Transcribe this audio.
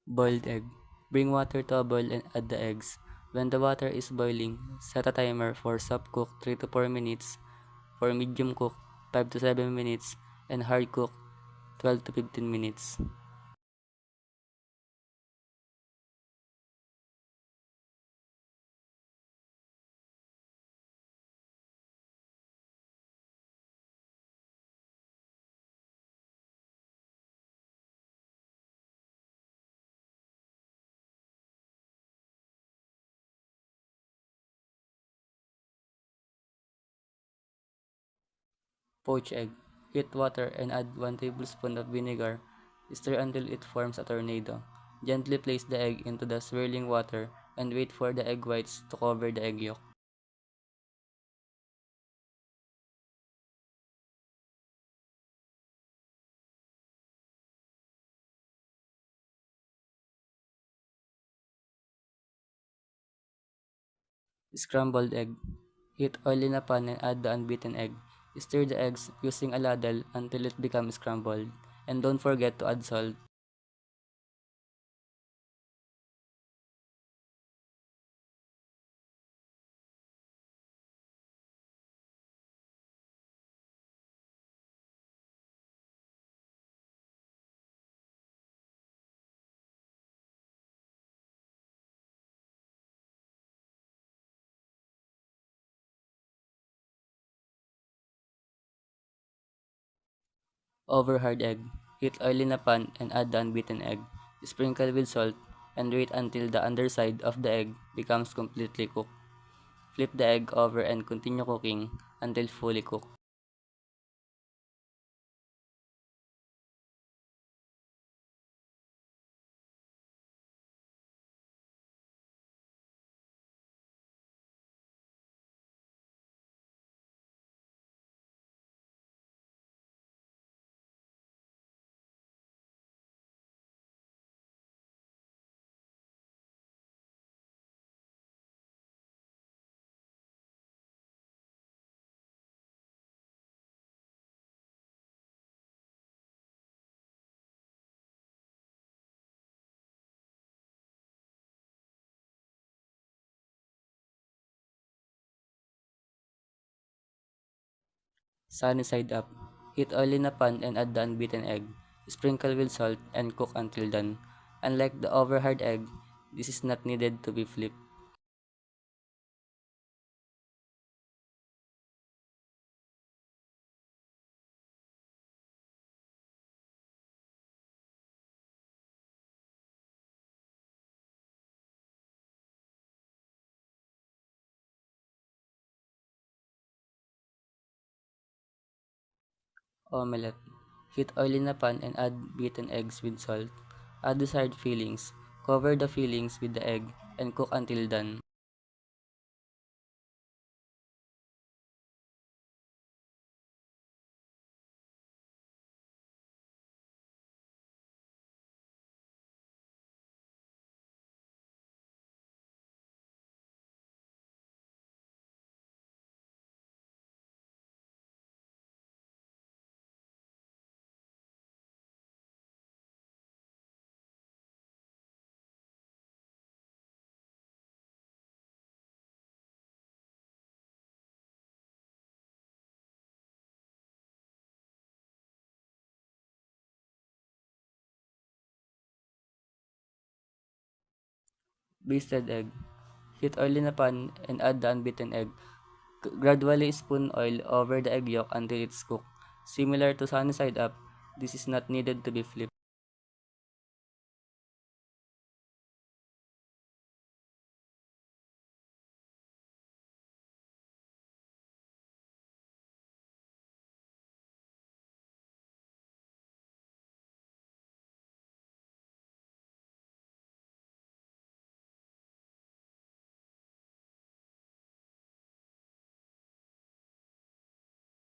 Boiled egg. Bring water to a boil and add the eggs. When the water is boiling, set a timer for soft cook 3 to 4 minutes, for medium cook 5 to 7 minutes, and hard cook 12 to 15 minutes. Poached egg. Heat water and add 1 tablespoon of vinegar. Stir until it forms a tornado. Gently place the egg into the swirling water and wait for the egg whites to cover the egg yolk. Scrambled egg. Heat oil in a pan and add the unbeaten egg. Stir the eggs using a ladle until it becomes scrambled. And don't forget to add salt. Over hard egg. Heat oil in a pan and add the unbeaten egg. Sprinkle with salt and wait until the underside of the egg becomes completely cooked. Flip the egg over and continue cooking until fully cooked. Sunny side up. Heat oil in a pan and add the unbeaten egg. Sprinkle with salt and cook until done. Unlike the over hard egg, this is not needed to be flipped. Omelette. Heat oil in a pan and add beaten eggs with salt. Add desired fillings. Cover the fillings with the egg and cook until done. Basted egg. Heat oil in a pan and add the unbeaten egg. Gradually spoon oil over the egg yolk until it's cooked. Similar to sunny side up, this is not needed to be flipped.